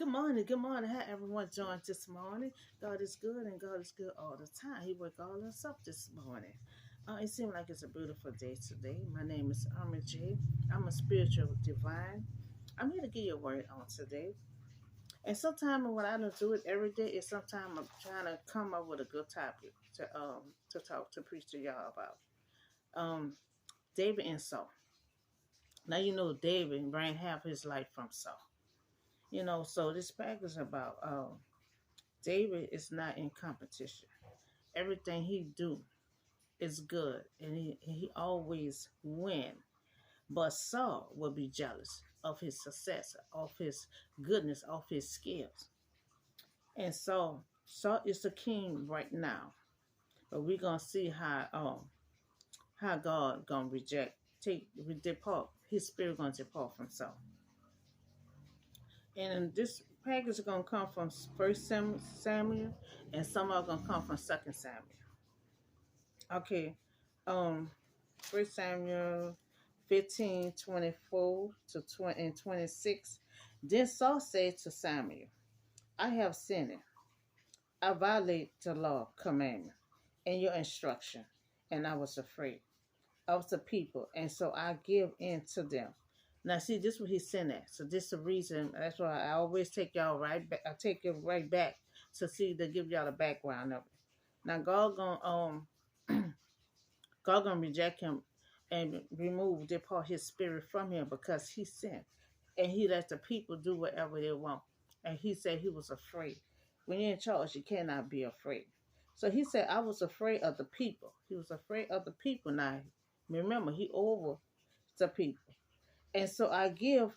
Good morning. How everyone joined this morning? God is good and God is good all the time. He woke all us up this morning. It seems like it's a beautiful day today. My name is Irma J. I'm a spiritual divine. I'm here to give you a word on today. And sometimes when I don't do it every day, is sometimes I'm trying to come up with a good topic to talk to preach to y'all about. Um, David and Saul. Now you know David ran half his life from Saul. So this pack is about David is not in competition. Everything he do is good, and he always win. But Saul will be jealous of his success, of his goodness, of his skills. And so Saul is the king right now. But we're gonna see how God gonna depart. His spirit gonna depart from Saul. And this package is gonna come from First Samuel, and some are gonna come from Second Samuel. Okay, um, First Samuel 15:24 to 20 and 26. Then Saul said to Samuel, I have sinned. I violate the law commandment and your instruction, and I was afraid of the people, and so I give in to them. Now, see, this is what he's saying at. So this is the reason. That's why I always take y'all right back. I take you right back to give y'all the background of it. Now, God gonna reject him and depart his spirit from him because he sinned. And he let the people do whatever they want. And he said he was afraid. When you're in charge, you cannot be afraid. So he said, I was afraid of the people. He was afraid of the people. Now, remember, he over the people. And so I give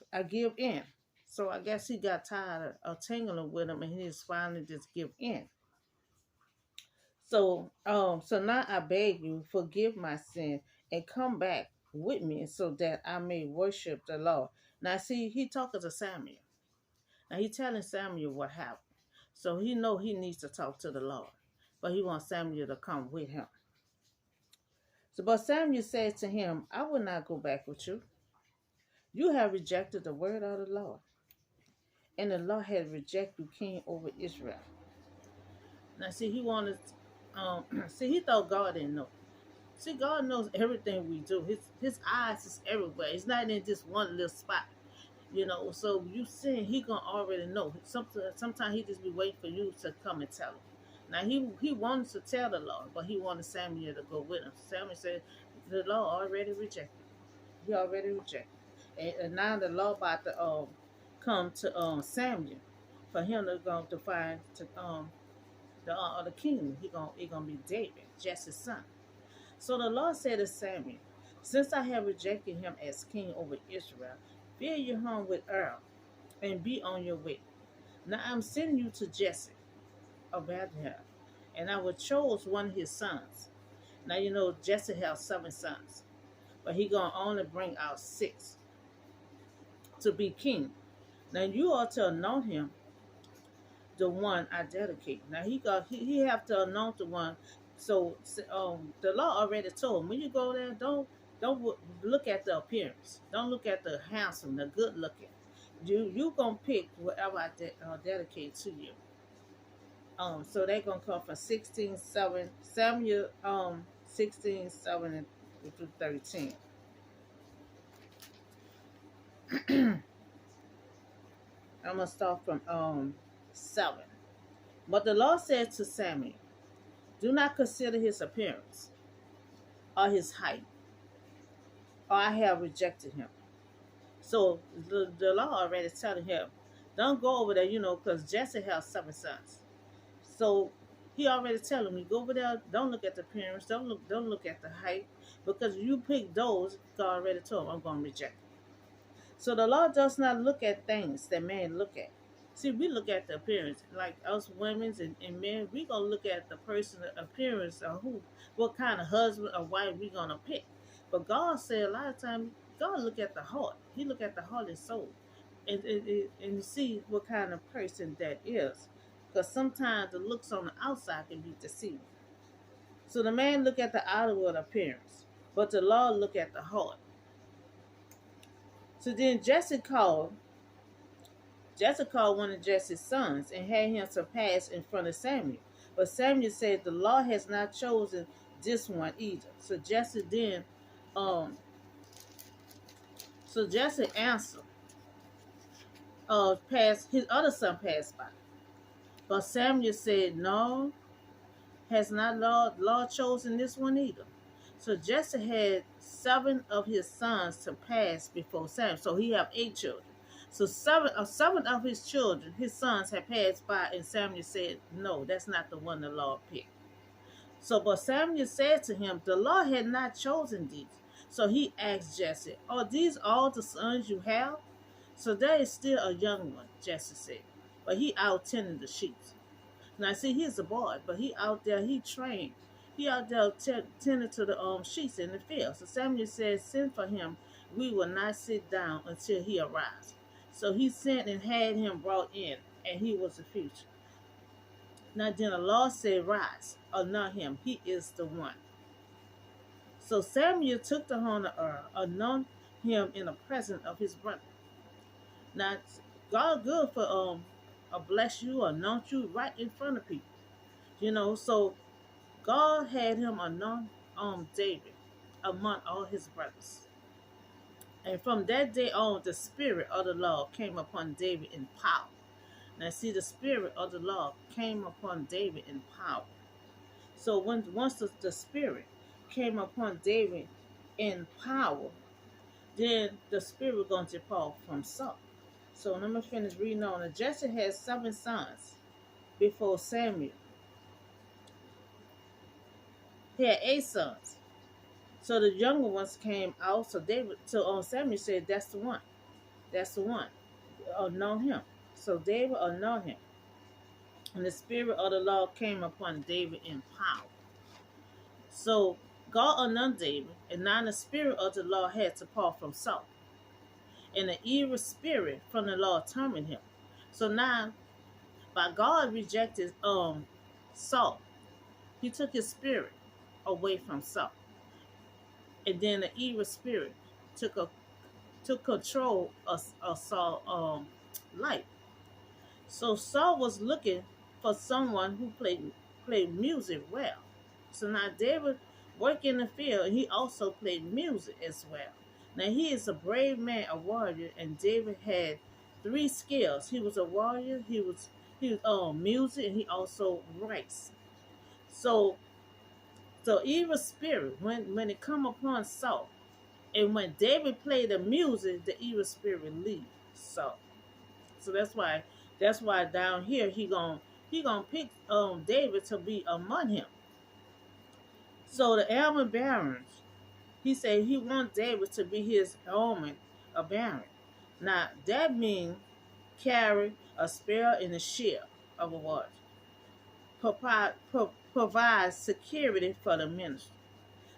in. So I guess he got tired of tangling with him and he just finally just give in. So now I beg you, forgive my sin and come back with me so that I may worship the Lord. Now, see, he talking to Samuel. Now he telling Samuel what happened. So he know he needs to talk to the Lord, but he wants Samuel to come with him. So, but Samuel said to him, I will not go back with you. You have rejected the word of the Lord, and the Lord had rejected you king over Israel. Now, see, he wanted, see, he thought God didn't know. See, God knows everything we do. His eyes is everywhere. It's not in just one little spot. So you sin, he gonna already know. Sometimes he just be waiting for you to come and tell him. Now he wanted to tell the Lord, but he wanted Samuel to go with him. Samuel said, the Lord already rejected. He already rejected. And now the Lord about to come to Samuel for him to go to find the kingdom. He gonna be David, Jesse's son. So the Lord said to Samuel, since I have rejected him as king over Israel, fill your home with oil and be on your way. Now I'm sending you to Jesse of Bethlehem, and I will choose one of his sons. Now you know Jesse has 7 sons, but he gonna only bring out 6 to be king. Now you are to anoint him the one I dedicate. Now he have to anoint the one. So the law already told him when you go there, don't look at the appearance. Don't look at the handsome, the good looking. You gonna pick whatever I dedicate to you. So they gonna come from 16:7 Samuel 16:7 through 13. I'm gonna start from 7. But the Lord said to Samuel, do not consider his appearance or his height, or I have rejected him. So the law already telling him, don't go over there, because Jesse has 7 sons. So he already telling him, you go over there, don't look at the appearance, don't look at the height, because you pick those, God already told him, I'm going to reject them. So the Lord does not look at things that man look at. See, we look at the appearance, like us women and men, we gonna look at the person's appearance or what kind of husband or wife we gonna pick. But God said a lot of times, God look at the heart. He look at the heart and soul, and see what kind of person that is. Because sometimes the looks on the outside can be deceiving. So the man look at the outward appearance, but the Lord look at the heart. So then Jesse called Jesse called one of Jesse's sons and had him to pass in front of Samuel. But Samuel said, "The Lord has not chosen this one either." Um, so Jesse answered, passed his other son passed by. But Samuel said, "No, has not Lord chosen this one either." So Jesse had 7 of his sons to pass before Samuel. So he have 8 children. So seven of his children, his sons, had passed by, and Samuel said, "No, that's not the one the Lord picked." So, but Samuel said to him, "The Lord had not chosen these." So he asked Jesse, "Are these all the sons you have?" "So there is still a young one," Jesse said, "but he out tending the sheep." Now, see, he's a boy, but he out there, he trained. He out there tending to the sheep in the field. So Samuel said, "Send for him. We will not sit down until he arrives." So he sent and had him brought in, and he was a fugitive. Now then the Lord said, "Rise, anoint him. He is the one." So Samuel took the horn of anointed him in the presence of his brother. Now, God good for bless you, anoint you right in front of people. So God had him anoint David among all his brothers. And from that day on, the Spirit of the Lord came upon David in power. Now, see, the Spirit of the Lord came upon David in power. So once the Spirit came upon David in power, then the Spirit was going to depart from Saul. So let me finish reading on. And Jesse had 7 sons before Samuel. He had 8 sons. So the younger ones came out. So Samuel said, "That's the one. That's the one. Know him." So David know him. And the Spirit of the Lord came upon David in power. So God anointed David, and now the Spirit of the Lord had to part from Saul. And the evil spirit from the Lord tormented him. So now, by God rejected Saul, he took his spirit away from Saul. And then the evil spirit took control of Saul's life. So Saul was looking for someone who played music well. So now David worked in the field, and he also played music as well. Now he is a brave man, a warrior, and David had 3 skills. He was a warrior, he was music, and he also writes. So evil spirit, when it come upon Saul, and when David played the music, the evil spirit leave Saul. So that's why down here he gonna pick David to be among him. So the armor barons, he said he want David to be his armor a baron. Now that means carry a spear and a shield of a warrior. Provide security for the ministry.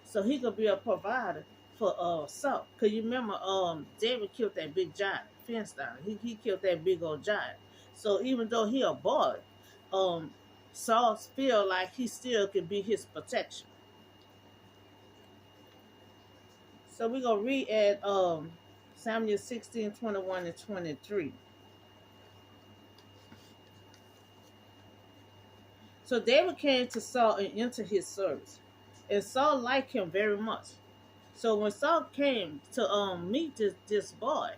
So he could be a provider for Saul. Cause you remember David killed that big giant, Philistine. He killed that big old giant. So even though he a boy, Saul feel like he still could be his protection. So we're gonna read at Samuel 16:21-23. So David came to Saul and entered his service, and Saul liked him very much. So when Saul came to meet this boy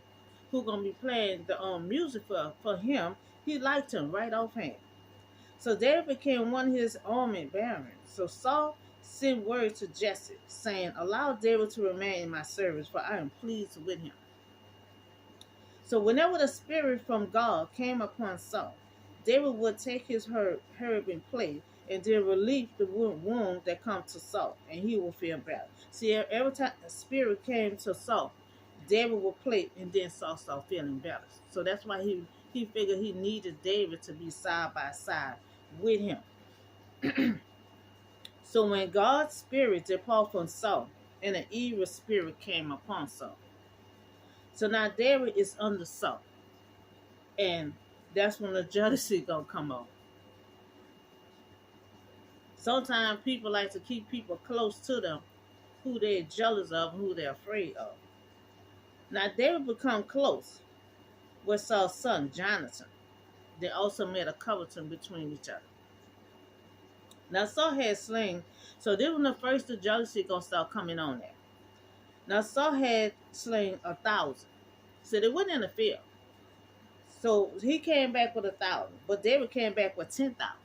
who gonna be playing the music for him, he liked him right offhand. So David became one of his army barons. So Saul sent word to Jesse, saying, "Allow David to remain in my service, for I am pleased with him." So whenever the spirit from God came upon Saul, David would take his herb and play, and then relieve the wound that comes to Saul, and he will feel better. See, every time the spirit came to Saul, David would play, and then Saul started feeling better. So that's why he figured he needed David to be side by side with him. So when God's spirit departed from Saul, and an evil spirit came upon Saul. So now David is under Saul, and that's when the jealousy gonna come on. Sometimes people like to keep people close to them who they're jealous of, who they're afraid of. Now David become close with Saul's son Jonathan. They also made a covenant between each other. Now Saul had slain, so this was the first the jealousy gonna start coming on there. Now Saul had slain 1,000, so they went in the field. So he came back with 1,000, but David came back with 10,000.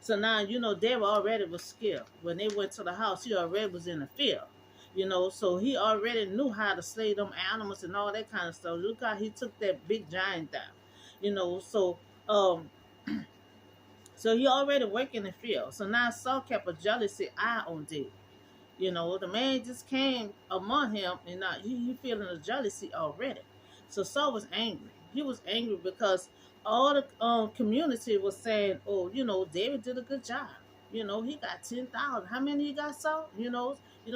So now David already was skilled. When they went to the house, he already was in the field. So he already knew how to slay them animals and all that kind of stuff. Look how he took that big giant down. Um so he already worked in the field. So now Saul kept a jealousy eye on David. The man just came among him, and now he feeling the jealousy already. So Saul was angry. He was angry because all the community was saying, "Oh, David did a good job. He got 10,000. How many he got, Saul?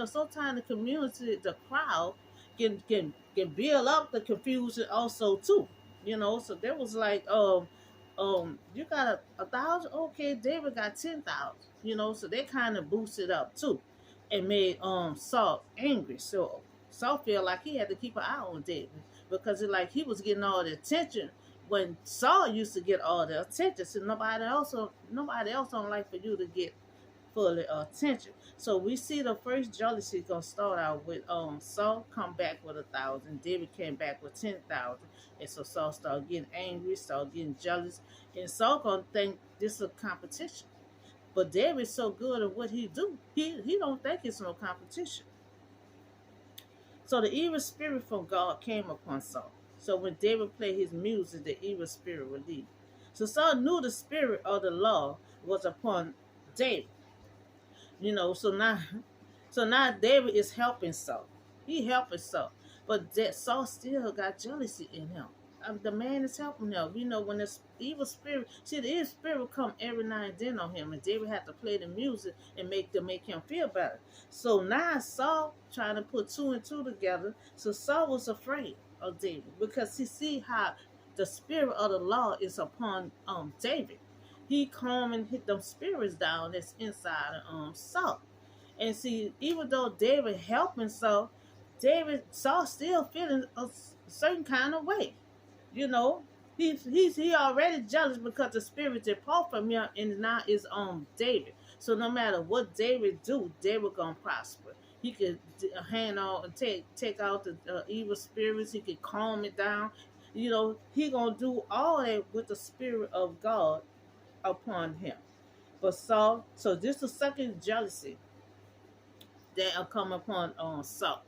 Sometimes the community, the crowd, can build up the confusion also too. So there was like, you got a thousand. Okay, David got 10,000. So they kind of boosted up too and made Saul angry. So Saul felt like he had to keep an eye on David because he was getting all the attention when Saul used to get all the attention. So nobody else don't like for you to get full attention. So we see the first jealousy gonna start out with Saul come back with 1,000, David came back with 10,000, and so Saul started getting angry, started getting jealous, and Saul gonna think this is a competition. But David's so good at what he do, he don't think it's no competition. So the evil spirit from God came upon Saul. So when David played his music, the evil spirit would leave. So Saul knew the spirit of the law was upon David. So now David is helping Saul. He helping Saul. But that Saul still got jealousy in him. The man is helping him. When this evil spirit, see, the evil spirit will come every now and then on him, and David had to play the music and make him feel better. So now Saul trying to put two and two together. So Saul was afraid of David because he see how the spirit of the law is upon David. He come and hit them spirits down that's inside of Saul. And see, even though David helping Saul still feeling a certain kind of way. He already jealous because the spirit depart from him and now is on David. So no matter what David do, David gonna prosper. He could hand on and take out the evil spirits. He could calm it down. He gonna do all that with the spirit of God upon him. But Saul, so this is the second jealousy that will come upon Saul.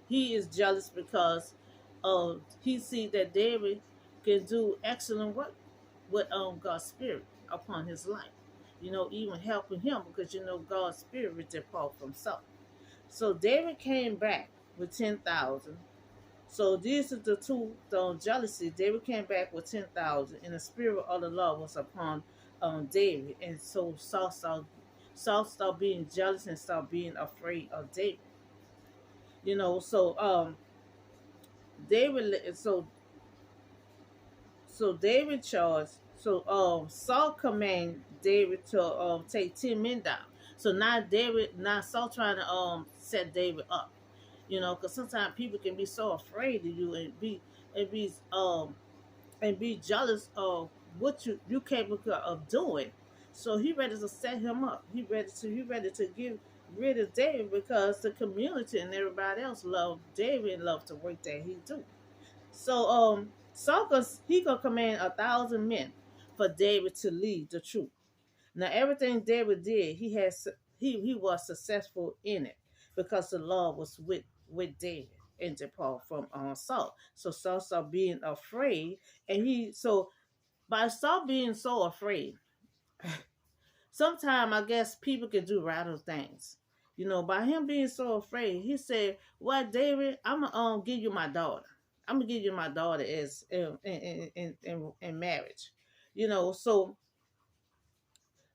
He is jealous because he see that David can do excellent work with God's spirit upon his life. Even helping him because God's spirit will depart from Saul. So David came back with 10,000. So these are the two jealousy. David came back with 10,000, and the spirit of the Lord was upon David, and so Saul started being jealous and started being afraid of David. So David David charged. So Saul commanded David to take 10 men down. So now Saul trying to set David up. Because sometimes people can be so afraid of you and be jealous of what you capable of doing. So he ready to set him up. He ready to get rid of David because the community and everybody else love David and love the work that he do. So Saul he gonna command 1,000 men for David to lead the troop. Now everything David did, he was successful in it because the Lord was with David and depart from Saul. So Saul started being afraid, and by Saul being so afraid, sometimes I guess people can do rather things. By him being so afraid, he said, "Well, David, I'm gonna give you my daughter. I'm gonna give you my daughter as in marriage."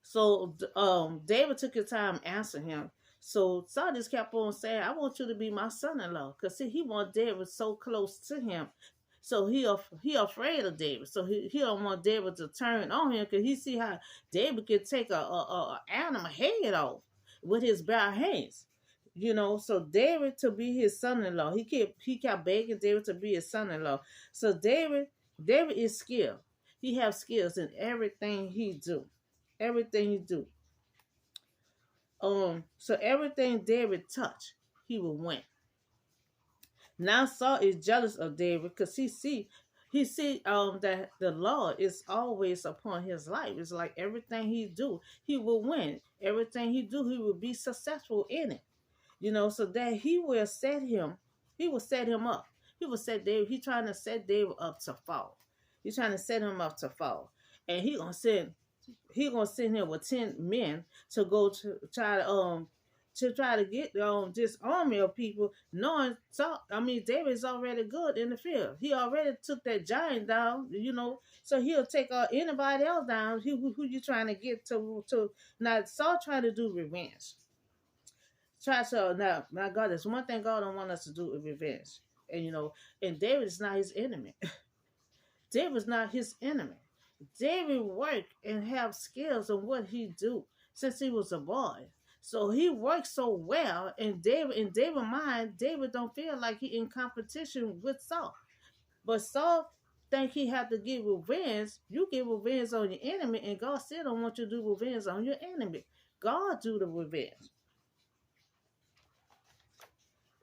So David took his time answering him. So Saul just kept on saying, "I want you to be my son-in-law," because see, he want David so close to him. So he afraid of David. So he don't want David to turn on him because he see how David could take a animal head off with his bare hands. So David to be his son-in-law. He kept begging David to be his son-in-law. So David is skilled. He have skills in everything he do. Everything he do. So everything David touch, he will win. Now Saul is jealous of David because he see that the Lord is always upon his life. It's like everything he do, he will win. Everything he do, he will be successful in it. So that he will set him up. He will set David, he trying to set David up to fall. He's trying to set him up to fall. And he gonna send him with 10 men to go to try to get this army of people, knowing David's already good in the field. He already took that giant down, so he'll take anybody else down. Who you trying to get to now? Saul trying to do revenge. Try to now God, there's one thing God don't want us to do is revenge. And David is not his enemy. David's not his enemy. David worked and have skills on what he do since he was a boy. So he works so well, and David's mind, David don't feel like he in competition with Saul. But Saul think he have to get revenge. You get revenge on your enemy, and God still don't want you to do revenge on your enemy. God do the revenge.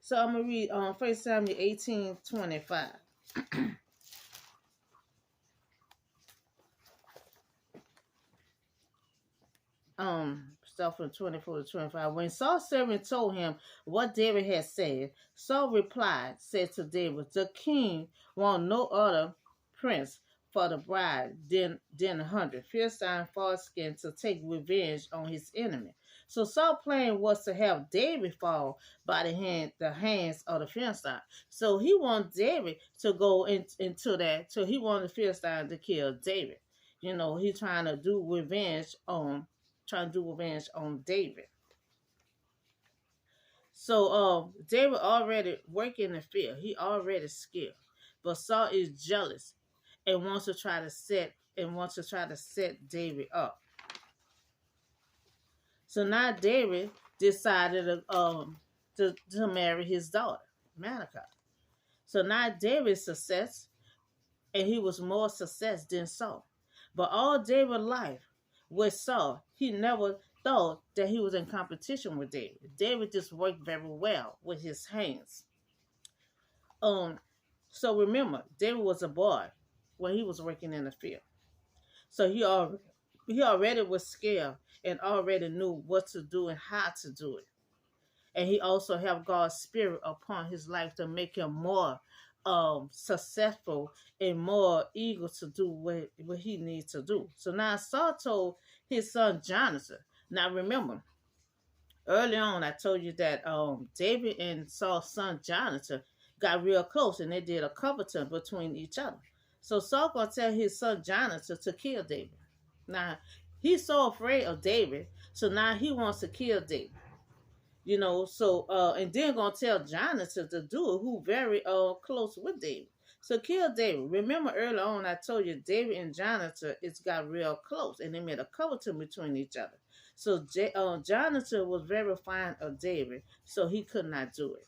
So I'm gonna read 1 Samuel 18:25. Stuff from 24 to 25. When Saul's servant told him what David had said, Saul said to David, the king want no other prince for the bride than 100 Philistine foreskin to take revenge on his enemy. So Saul's plan was to have David fall by the hands of the Philistine. So he wanted David to go into that. So he wanted the Philistine to kill David. He's trying to do revenge on David. So David already working in the field. He already skilled. But Saul is jealous and wants to try to set David up. So now David decided to marry his daughter, Malachi. So now David's success, and he was more success than Saul. But all David's life with Saul, he never thought that he was in competition with David. David just worked very well with his hands. So remember, David was a boy when he was working in the field. So he already was skilled and already knew what to do and how to do it. And he also had God's spirit upon his life to make him more successful and more eager to do what he needs to do. So now Saul told his son Jonathan. Now remember, early on I told you that David and Saul's son Jonathan got real close, and they did a covenant between each other. So Saul gonna tell his son Jonathan to kill David. Now he's so afraid of David, so now he wants to kill David. And then gonna tell Jonathan to do it, who very close with David. So kill David. Remember earlier on I told you David and Jonathan got real close, and they made a covenant between each other. So Jonathan was very fond of David, so he could not do it.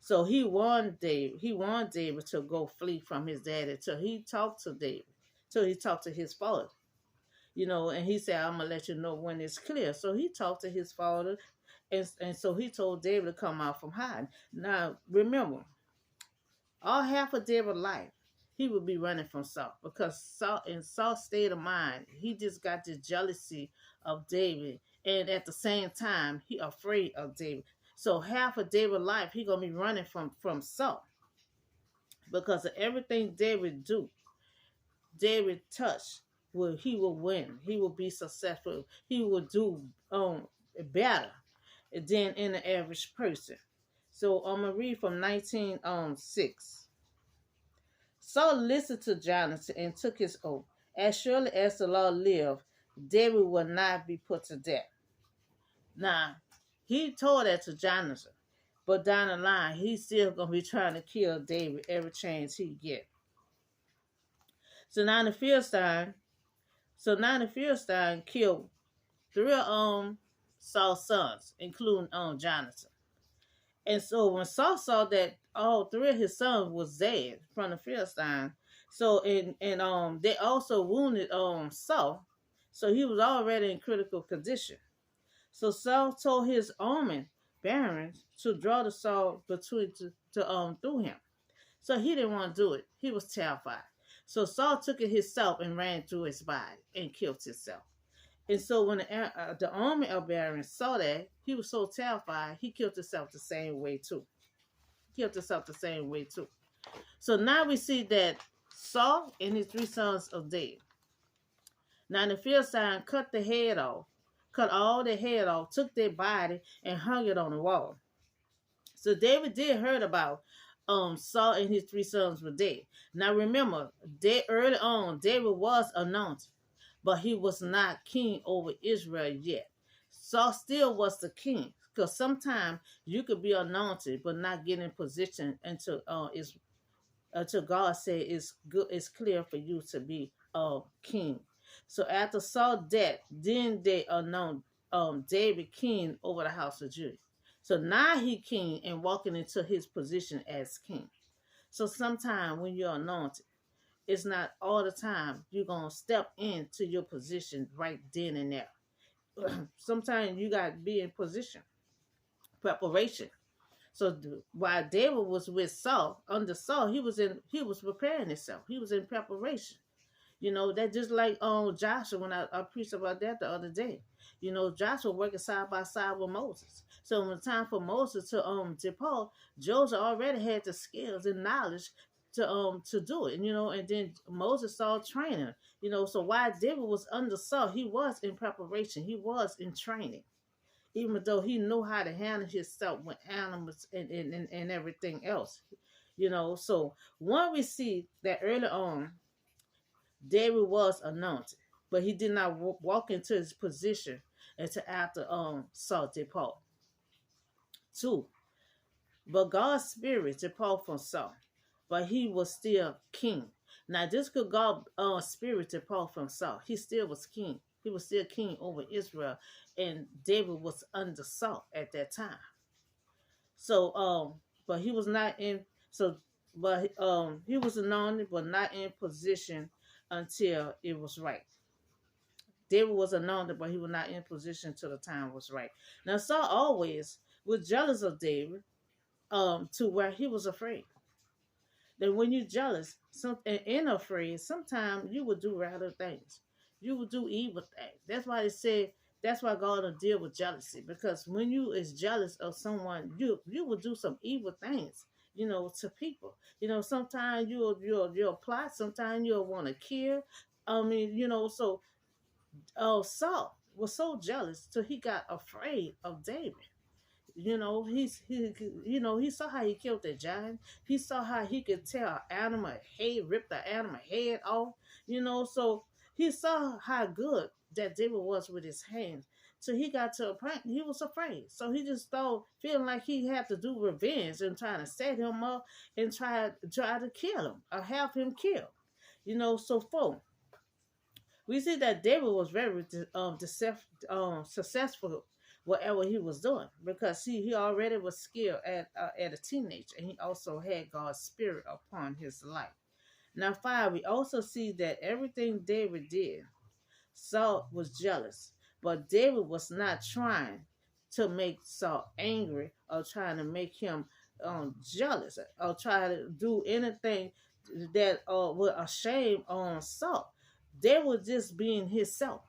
So he warned David. He warned David to go flee from his daddy till he talked to David, till he talked to his father. And he said, I'm gonna let you know when it's clear. So he talked to his father. And so he told David to come out from hiding. Now, remember, all half of David's life, he would be running from Saul. Because in Saul's state of mind, he just got this jealousy of David. And at the same time, he afraid of David. So half of David's life, he going to be running from Saul. Because of everything David do, David touch, he will win. He will be successful. He will do better than in the average person. So I'm going to read from 19:6. Saul listened to Jonathan and took his oath. As surely as the Lord lived, David will not be put to death. Now, he told that to Jonathan. But down the line, he's still going to be trying to kill David every chance he get. So now the Philistine killed 3 of Saul's sons, including Jonathan. And so when Saul saw that all three of his sons was dead from the Philistine, so and they also wounded Saul, so he was already in critical condition. So Saul told his army barons to draw the sword between to through him. So he didn't want to do it. He was terrified. So Saul took it himself and ran through his body and killed himself. And so when the army of barons saw that, he was so terrified, he killed himself the same way too. Killed himself the same way too. So now we see that Saul and his three sons of David. Now the Philistine cut the head off, cut all the head off, took their body and hung it on the wall. So David did heard about Saul and his three sons were dead. Now remember, early on, David was anointed, but he was not king over Israel yet. Saul still was the king. Because sometimes you could be anointed but not get in position until God said it's good, it's clear for you to be king. So after Saul's death, then they anointed David king over the house of Judah. So now he king and walking into his position as king. So sometimes when you're anointed, it's not all the time you're gonna step into your position right then and there. Sometimes you got to be in position, preparation. So while David was with Saul, under Saul, he was preparing himself. He was in preparation. You know, that just like Joshua when I preached about that the other day. You know, Joshua working side by side with Moses. So when it was time for Moses to depart, Joseph already had the skills and knowledge to do it. And, you know, and then Moses started training. You know, so while David was under Saul, he was in preparation. He was in training, even though he knew how to handle himself with animals and everything else. You know, so one we see that early on, David was anointed, but he did not walk into his position until after Saul depart. Two, but God's spirit depart from Saul, but he was still king. Now this could God spirit depart from Saul. He still was king. He was still king over Israel, and David was under Saul at that time. So but he was not in so but he was anointed but not in position until it was right. David was anointed, but he was not in position till the time was right. Now Saul always was jealous of David, to where he was afraid. That when you're jealous and afraid, sometimes you will do rather things. You will do evil things. That's why they say that's why God will deal with jealousy. Because when you is jealous of someone, you will do some evil things, you know, to people. You know, sometimes you'll plot, sometimes you'll want to kill. I mean, you know, so Saul was so jealous till he got afraid of David. You know, he saw how he killed the giant. He saw how he could tear an animal head, rip the animal head off. You know, so he saw how good that David was with his hands. So he got to a point he was afraid. So he just started feeling like he had to do revenge and trying to set him up and try to kill him or have him killed. You know, so we see that David was very successful whatever he was doing because he already was skilled at a teenager, and he also had God's spirit upon his life. Now, five, we also see that everything David did, Saul was jealous, but David was not trying to make Saul angry or trying to make him jealous or try to do anything that would shame on Saul. David was just being himself.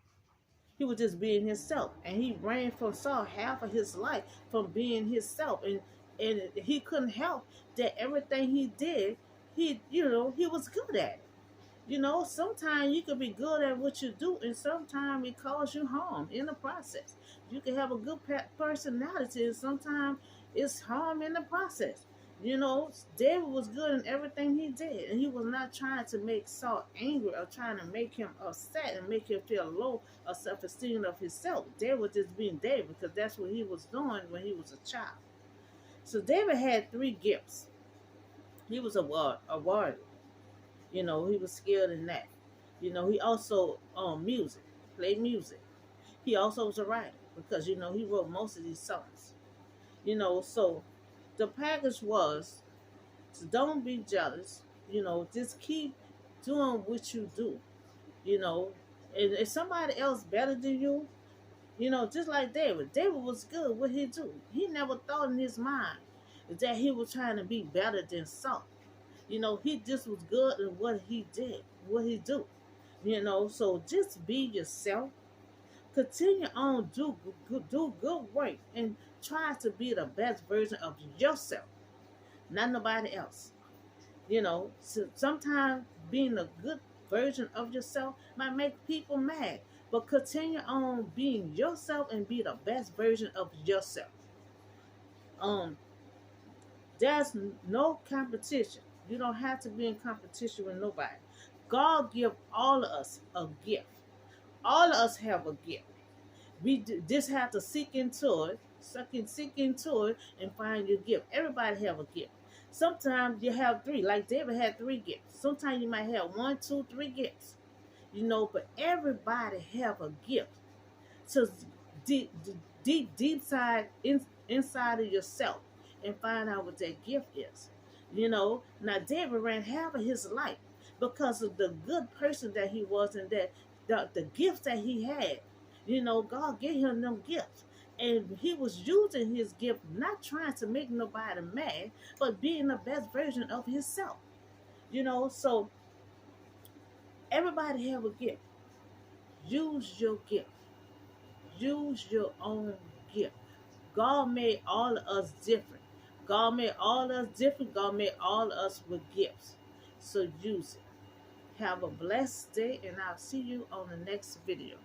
He was just being himself, and he ran from Saul half of his life from being himself, and he couldn't help that everything he did, he was good at it. You know, sometimes you could be good at what you do, and sometimes it causes you harm in the process. You can have a good personality, and sometimes it's harm in the process. You know, David was good in everything he did, and he was not trying to make Saul angry or trying to make him upset and make him feel low or self-esteem of himself. David was just being David because that's what he was doing when he was a child. So David had three gifts. He was a warrior. You know, he was skilled in that. You know, he also music, played music. He also was a writer because, you know, he wrote most of these songs. You know, so the package was, so don't be jealous. Just keep doing what you do. You know, and if somebody else better than you, just like David. David was good. What he do? He never thought in his mind that he was trying to be better than Saul. He just was good in what he did, what he do. So just be yourself. Continue on, do good work, and try to be the best version of yourself, not nobody else. So sometimes being a good version of yourself might make people mad, but continue on being yourself and be the best version of yourself. Um, there's no competition. You don't have to be in competition with nobody. God give all of us a gift. All of us have a gift. Just have to seek into it, seek into it, and find your gift. Everybody have a gift. Sometimes you have three, like David had three gifts. Sometimes you might have one, two, three gifts. But everybody have a gift. So deep, deep side inside of yourself, and find out what that gift is. Now David ran half of his life because of the good person that he was, and that the gifts that he had. God gave him them gifts. And he was using his gift, not trying to make nobody mad, but being the best version of himself. So everybody have a gift. Use your gift. Use your own gift. God made all of us different. God made all of us different. God made all of us with gifts. So use it. Have a blessed day, and I'll see you on the next video.